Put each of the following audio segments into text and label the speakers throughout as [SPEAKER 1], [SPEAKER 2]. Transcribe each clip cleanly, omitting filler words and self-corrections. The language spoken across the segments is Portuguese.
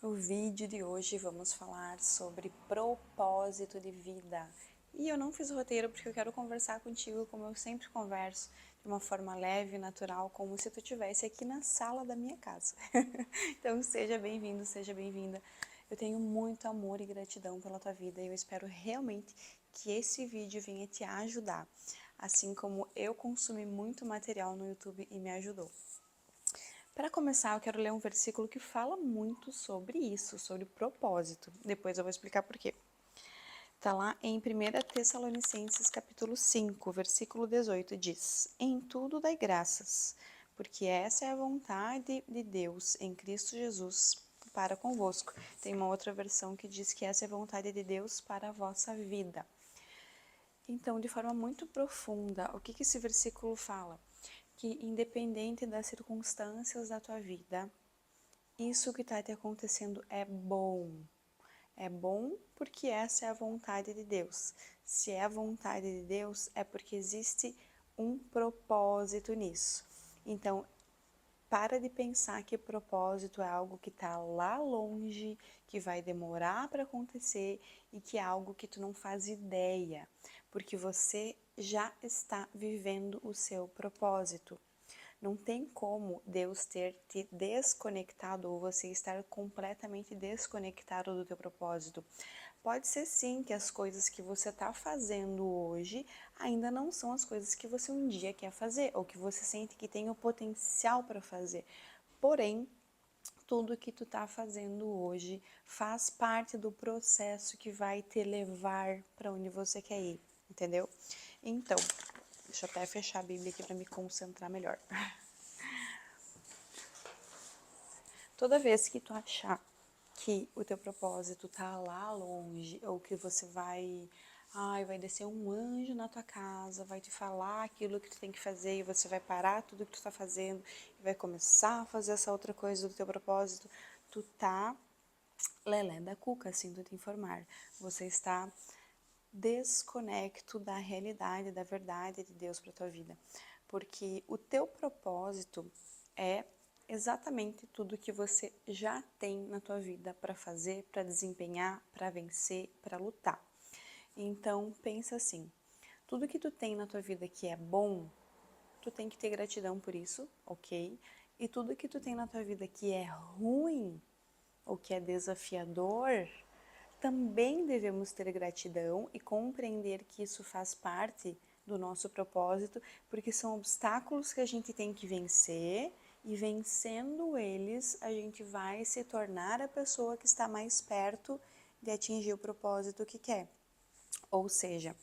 [SPEAKER 1] No vídeo de hoje vamos falar sobre propósito de vida. E eu não fiz o roteiro porque eu quero conversar contigo como eu sempre converso, de uma forma leve, natural, como se tu estivesse aqui na sala da minha casa. Então seja bem-vindo, seja bem-vinda. Eu tenho muito amor e gratidão pela tua vida e eu espero realmente que esse vídeo venha te ajudar, assim como eu consumi muito material no YouTube e me ajudou. Para começar, eu quero ler um versículo que fala muito sobre isso, sobre propósito. Depois eu vou explicar por quê. Está lá em 1 Tessalonicenses capítulo 5, versículo 18, diz: Em tudo dai graças, porque essa é a vontade de Deus em Cristo Jesus para convosco. Tem uma outra versão que diz que essa é a vontade de Deus para a vossa vida. Então, de forma muito profunda, o que esse versículo fala? Que independente das circunstâncias da tua vida, isso que está te acontecendo é bom. É bom porque essa é a vontade de Deus. Se é a vontade de Deus, é porque existe um propósito nisso. Então, para de pensar que propósito é algo que está lá longe, que vai demorar para acontecer e que é algo que tu não faz ideia, porque você já está vivendo o seu propósito. Não tem como Deus ter te desconectado ou você estar completamente desconectado do teu propósito. Pode ser sim que as coisas que você está fazendo hoje ainda não são as coisas que você um dia quer fazer ou que você sente que tem o potencial para fazer. Porém, tudo que tu está fazendo hoje faz parte do processo que vai te levar para onde você quer ir, entendeu? Então, deixa eu até fechar a Bíblia aqui para me concentrar melhor. Toda vez que tu achar que o teu propósito tá lá longe, ou que você vai descer um anjo na tua casa, vai te falar aquilo que tu tem que fazer e você vai parar tudo que tu tá fazendo e vai começar a fazer essa outra coisa do teu propósito, tu tá lelé da cuca, sinto te informar. Você está desconecto da realidade, da verdade de Deus para tua vida. Porque o teu propósito é exatamente tudo que você já tem na tua vida para fazer, para desempenhar, para vencer, para lutar. Então, pensa assim, tudo que tu tem na tua vida que é bom, tu tem que ter gratidão por isso, ok? E tudo que tu tem na tua vida que é ruim, ou que é desafiador, também devemos ter gratidão e compreender que isso faz parte do nosso propósito, porque são obstáculos que a gente tem que vencer e vencendo eles, a gente vai se tornar a pessoa que está mais perto de atingir o propósito que quer. Ou seja,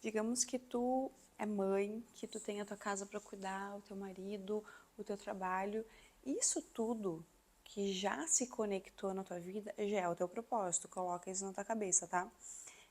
[SPEAKER 1] digamos que tu é mãe, que tu tem a tua casa para cuidar, o teu marido, o teu trabalho, isso tudo que já se conectou na tua vida já é o teu propósito, coloca isso na tua cabeça, tá?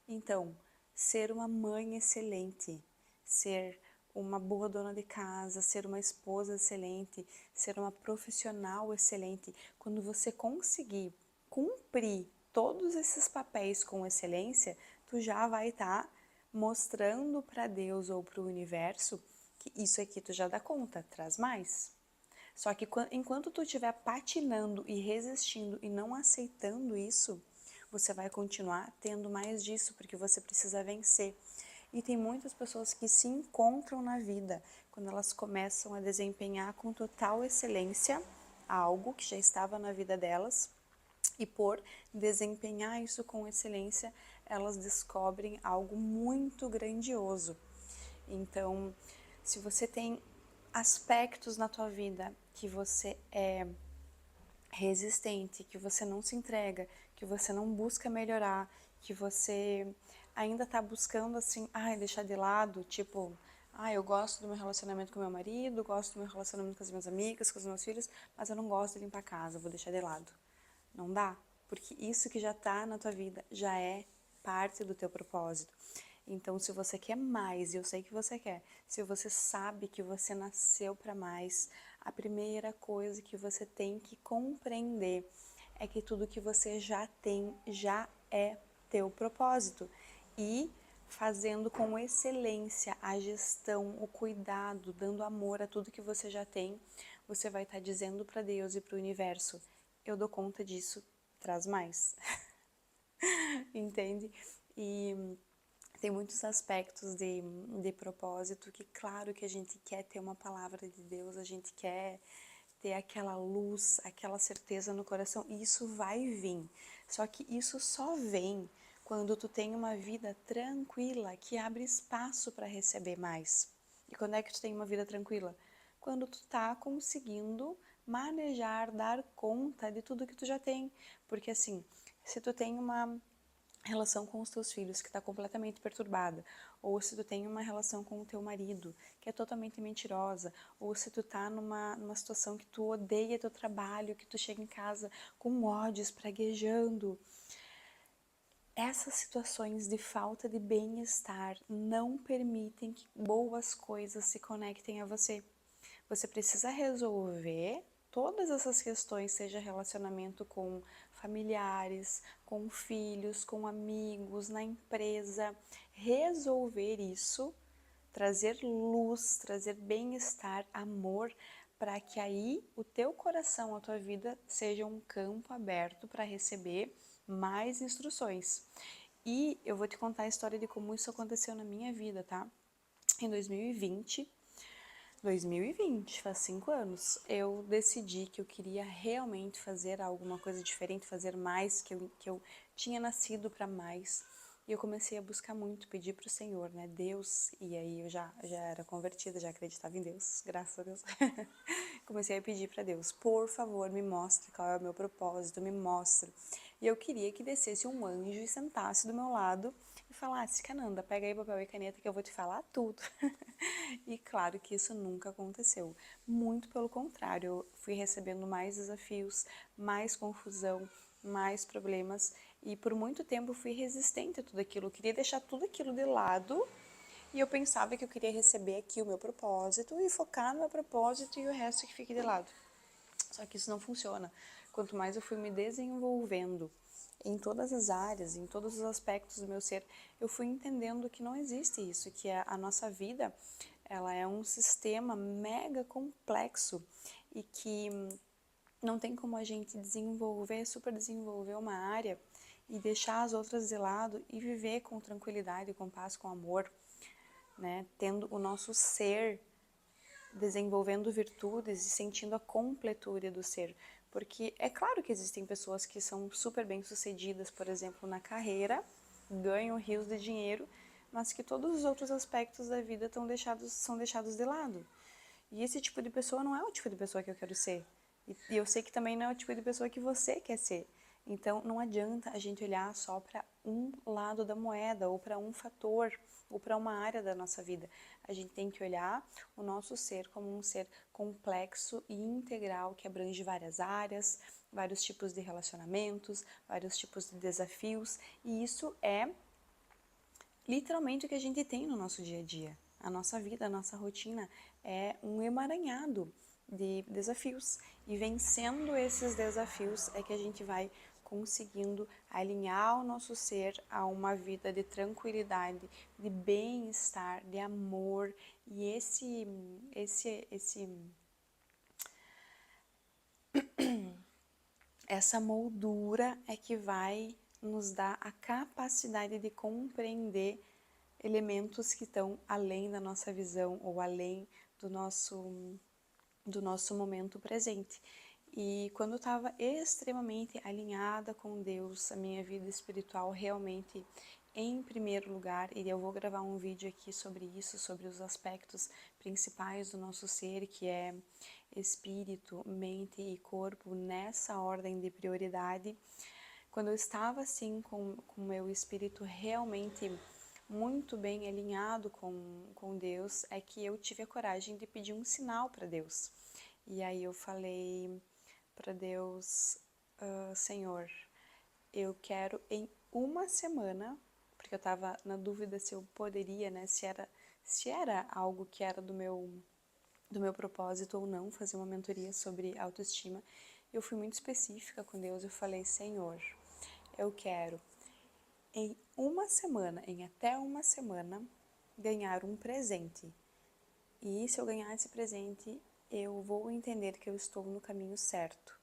[SPEAKER 1] Então, ser uma mãe excelente, ser uma boa dona de casa, ser uma esposa excelente, ser uma profissional excelente, quando você conseguir cumprir todos esses papéis com excelência, tu já vai estar mostrando para Deus ou para o universo que isso aqui tu já dá conta, traz mais. Só que enquanto tu estiver patinando e resistindo e não aceitando isso, você vai continuar tendo mais disso, porque você precisa vencer. E tem muitas pessoas que se encontram na vida quando elas começam a desempenhar com total excelência algo que já estava na vida delas, e por desempenhar isso com excelência, elas descobrem algo muito grandioso. Então, se você tem aspectos na tua vida que você é resistente, que você não se entrega, que você não busca melhorar, que você ainda está buscando assim, deixar de lado, tipo, eu gosto do meu relacionamento com meu marido, gosto do meu relacionamento com as minhas amigas, com os meus filhos, mas eu não gosto de limpar a casa, vou deixar de lado. Não dá, porque isso que já está na tua vida já é parte do teu propósito. Então, se você quer mais, e eu sei que você quer, se você sabe que você nasceu para mais, a primeira coisa que você tem que compreender é que tudo que você já tem já é teu propósito. E fazendo com excelência a gestão, o cuidado, dando amor a tudo que você já tem, você vai estar dizendo para Deus e para o universo: eu dou conta disso, traz mais. Entende? E tem muitos aspectos de propósito que, claro que a gente quer ter uma palavra de Deus, a gente quer ter aquela luz, aquela certeza no coração, e isso vai vir. Só que isso só vem quando tu tem uma vida tranquila, que abre espaço para receber mais. E quando é que tu tem uma vida tranquila? Quando tu tá conseguindo manejar, dar conta de tudo que tu já tem. Porque assim, se tu tem uma relação com os teus filhos que está completamente perturbada, ou se tu tem uma relação com o teu marido que é totalmente mentirosa, ou se tu tá numa situação que tu odeia teu trabalho, que tu chega em casa com ódio, espraguejando, essas situações de falta de bem-estar não permitem que boas coisas se conectem a você. Você precisa resolver todas essas questões, seja relacionamento com familiares, com filhos, com amigos, na empresa. Resolver isso, trazer luz, trazer bem-estar, amor, para que aí o teu coração, a tua vida seja um campo aberto para receber mais instruções. E eu vou te contar a história de como isso aconteceu na minha vida, tá? Em 2020, faz 5 anos, eu decidi que eu queria realmente fazer alguma coisa diferente, fazer mais, que eu tinha nascido para mais. E eu comecei a buscar muito, pedir para o Senhor, né, Deus, e aí eu já era convertida, já acreditava em Deus, graças a Deus. Comecei a pedir para Deus, por favor, me mostre qual é o meu propósito, me mostre. E eu queria que descesse um anjo e sentasse do meu lado e falasse, Cananda, pega aí papel e caneta que eu vou te falar tudo. E claro que isso nunca aconteceu. Muito pelo contrário, eu fui recebendo mais desafios, mais confusão, mais problemas e por muito tempo fui resistente a tudo aquilo. Eu queria deixar tudo aquilo de lado e eu pensava que eu queria receber aqui o meu propósito e focar no meu propósito e o resto que fique de lado. Só que isso não funciona. Quanto mais eu fui me desenvolvendo em todas as áreas, em todos os aspectos do meu ser, eu fui entendendo que não existe isso, que a nossa vida, ela é um sistema mega complexo e que não tem como a gente desenvolver, super desenvolver uma área e deixar as outras de lado e viver com tranquilidade, com paz, com amor, né? Tendo o nosso ser desenvolvendo virtudes e sentindo a completude do ser. Porque é claro que existem pessoas que são super bem-sucedidas, por exemplo, na carreira, ganham rios de dinheiro, mas que todos os outros aspectos da vida são deixados de lado. E esse tipo de pessoa não é o tipo de pessoa que eu quero ser. E eu sei que também não é o tipo de pessoa que você quer ser. Então, não adianta a gente olhar só para um lado da moeda, ou para um fator, ou para uma área da nossa vida. A gente tem que olhar o nosso ser como um ser complexo e integral, que abrange várias áreas, vários tipos de relacionamentos, vários tipos de desafios. E isso é literalmente o que a gente tem no nosso dia a dia. A nossa vida, a nossa rotina é um emaranhado de desafios. E vencendo esses desafios é que a gente vai conseguindo alinhar o nosso ser a uma vida de tranquilidade, de bem-estar, de amor. E essa moldura é que vai nos dar a capacidade de compreender elementos que estão além da nossa visão ou além do nosso momento presente. E quando eu estava extremamente alinhada com Deus, a minha vida espiritual realmente em primeiro lugar, e eu vou gravar um vídeo aqui sobre isso, sobre os aspectos principais do nosso ser, que é espírito, mente e corpo, nessa ordem de prioridade. Quando eu estava assim com o meu espírito realmente muito bem alinhado com Deus, é que eu tive a coragem de pedir um sinal para Deus. E aí eu falei para Deus, Senhor, eu quero em uma semana, porque eu estava na dúvida se eu poderia, né, se era algo que era do meu propósito ou não, fazer uma mentoria sobre autoestima. Eu fui muito específica com Deus, eu falei, Senhor, eu quero em uma semana, em até uma semana, ganhar um presente. E se eu ganhar esse presente, eu vou entender que eu estou no caminho certo.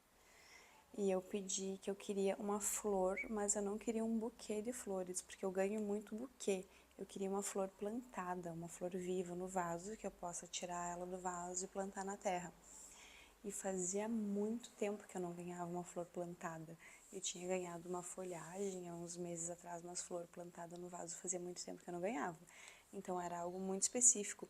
[SPEAKER 1] e eu pedi que eu queria uma flor, mas eu não queria um buquê de flores, porque eu ganho muito buquê. Eu queria uma flor plantada, uma flor viva no vaso, que eu possa tirar ela do vaso e plantar na terra. E fazia muito tempo que eu não ganhava uma flor plantada. Eu tinha ganhado uma folhagem há uns meses atrás, mas flor plantada no vaso fazia muito tempo que eu não ganhava. Então era algo muito específico.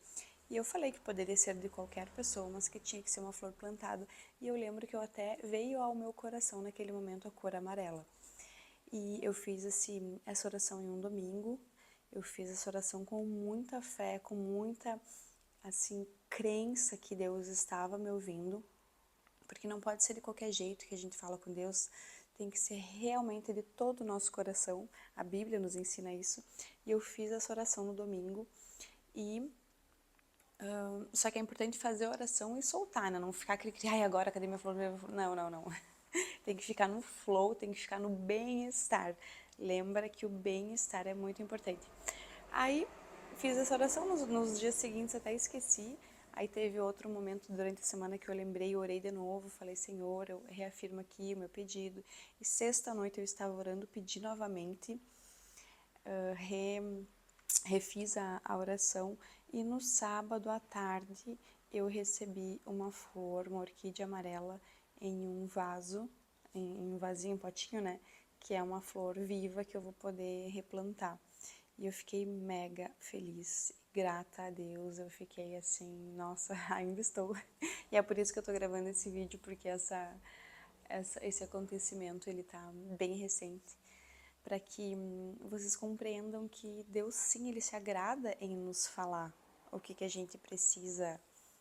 [SPEAKER 1] E eu falei que poderia ser de qualquer pessoa, mas que tinha que ser uma flor plantada. E eu lembro que eu até veio ao meu coração naquele momento a cor amarela. E eu fiz essa oração em um domingo. Eu fiz essa oração com muita fé, com muita crença que Deus estava me ouvindo, porque não pode ser de qualquer jeito que a gente fala com Deus, tem que ser realmente de todo o nosso coração. A Bíblia nos ensina isso. E eu fiz essa oração no domingo e só que é importante fazer a oração e soltar, né? Não ficar aquele, ai, agora cadê minha flor? Não, não, não. Tem que ficar no flow, tem que ficar no bem-estar. Lembra que o bem-estar é muito importante. Aí fiz essa oração, nos dias seguintes até esqueci. Aí teve outro momento durante a semana que eu lembrei, orei de novo, falei, Senhor, eu reafirmo aqui o meu pedido. E sexta-noite eu estava orando, pedi novamente, refiz a oração e no sábado à tarde eu recebi uma flor, uma orquídea amarela em um vaso, em um vasinho, um potinho, né? Que é uma flor viva que eu vou poder replantar. E eu fiquei mega feliz, grata a Deus, eu fiquei assim, nossa, ainda estou. E é por isso que eu tô gravando esse vídeo, porque esse acontecimento, ele tá bem recente, para que vocês compreendam que Deus sim, ele se agrada em nos falar o que a gente precisa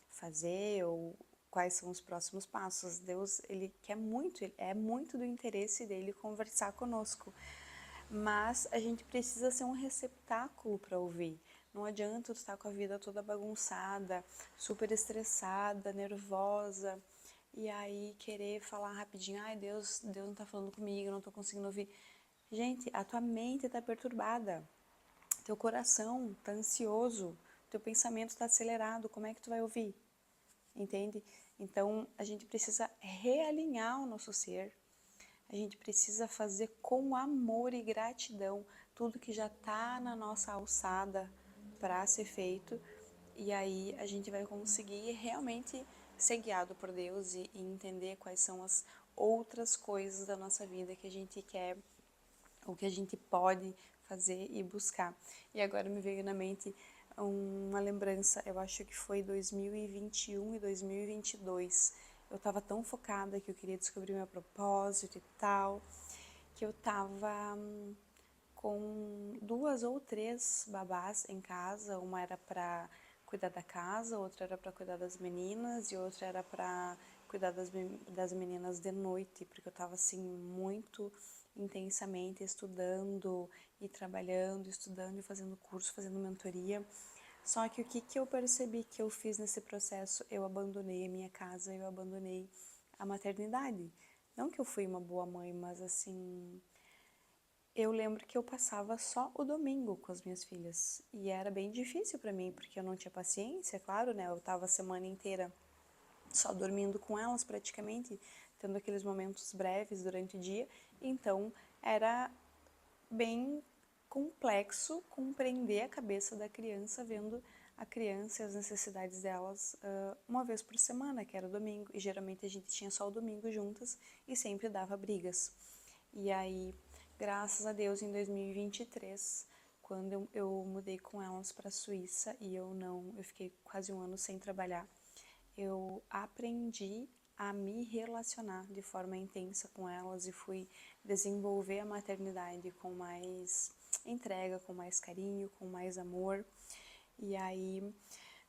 [SPEAKER 1] fazer ou quais são os próximos passos. Deus, ele quer muito, é muito do interesse dele conversar conosco. Mas a gente precisa ser um receptáculo para ouvir. Não adianta tu estar com a vida toda bagunçada, super estressada, nervosa, e aí querer falar rapidinho, ai Deus não tá falando comigo, eu não tô conseguindo ouvir. Gente, a tua mente tá perturbada, teu coração tá ansioso, teu pensamento tá acelerado, como é que tu vai ouvir? Entende? Então, a gente precisa realinhar o nosso ser, a gente precisa fazer com amor e gratidão tudo que já está na nossa alçada para ser feito, e aí a gente vai conseguir realmente ser guiado por Deus e entender quais são as outras coisas da nossa vida que a gente quer, ou que a gente pode fazer e buscar. E agora me veio na mente uma lembrança, eu acho que foi 2021 e 2022. Eu estava tão focada que eu queria descobrir meu propósito e tal, que eu estava com 2 ou 3 babás em casa. Uma era para cuidar da casa, outra era para cuidar das meninas e outra era para cuidar das meninas de noite, porque eu estava assim muito intensamente estudando e trabalhando, estudando e fazendo curso, fazendo mentoria. Só que o que eu percebi que eu fiz nesse processo? Eu abandonei a minha casa, eu abandonei a maternidade. Não que eu fui uma boa mãe, mas assim, eu lembro que eu passava só o domingo com as minhas filhas. E era bem difícil para mim, porque eu não tinha paciência, claro, né? Eu tava a semana inteira só dormindo com elas praticamente, tendo aqueles momentos breves durante o dia. Então, era bem complexo compreender a cabeça da criança vendo a criança e as necessidades delas uma vez por semana, que era o domingo, e geralmente a gente tinha só o domingo juntas e sempre dava brigas. E aí, graças a Deus, em 2023, quando eu mudei com elas para a Suíça e eu fiquei quase um ano sem trabalhar, eu aprendi a me relacionar de forma intensa com elas e fui desenvolver a maternidade com mais entrega, com mais carinho, com mais amor. E aí,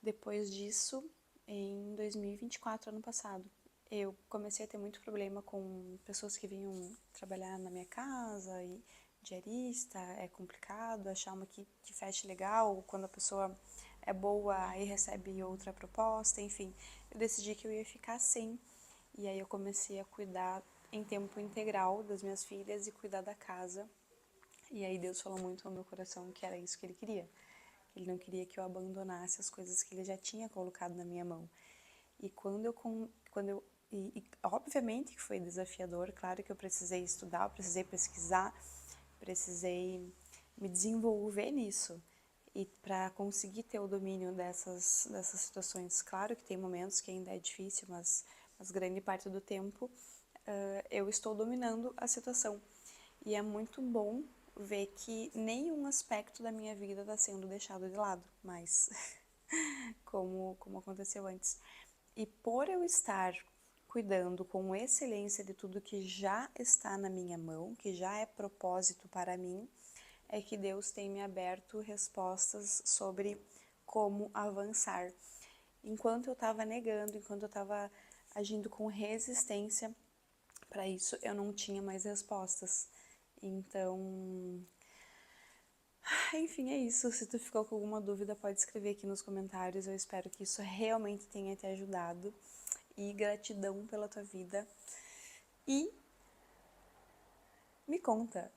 [SPEAKER 1] depois disso, em 2024, ano passado, eu comecei a ter muito problema com pessoas que vinham trabalhar na minha casa e diarista, é complicado achar uma que feche legal, quando a pessoa é boa e recebe outra proposta, enfim. Eu decidi que eu ia ficar sem, e aí eu comecei a cuidar em tempo integral das minhas filhas e cuidar da casa. E aí Deus falou muito no meu coração que era isso que Ele queria. Ele não queria que eu abandonasse as coisas que Ele já tinha colocado na minha mão. E quando eu obviamente que foi desafiador, claro que eu precisei estudar, eu precisei pesquisar, precisei me desenvolver nisso. E para conseguir ter o domínio dessas situações, claro que tem momentos que ainda é difícil, mas grande parte do tempo eu estou dominando a situação. E é muito bom ver que nenhum aspecto da minha vida está sendo deixado de lado, mas como aconteceu antes. E por eu estar cuidando com excelência de tudo que já está na minha mão, que já é propósito para mim, é que Deus tem me aberto respostas sobre como avançar. Enquanto eu estava negando, enquanto eu estava agindo com resistência para isso, eu não tinha mais respostas. Então, enfim, é isso. Se tu ficou com alguma dúvida, pode escrever aqui nos comentários. Eu espero que isso realmente tenha te ajudado. E gratidão pela tua vida. E me conta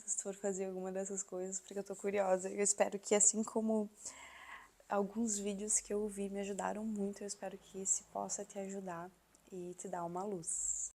[SPEAKER 1] se tu for fazer alguma dessas coisas, porque eu tô curiosa. Eu espero que, assim como alguns vídeos que eu vi me ajudaram muito, eu espero que esse possa te ajudar e te dar uma luz.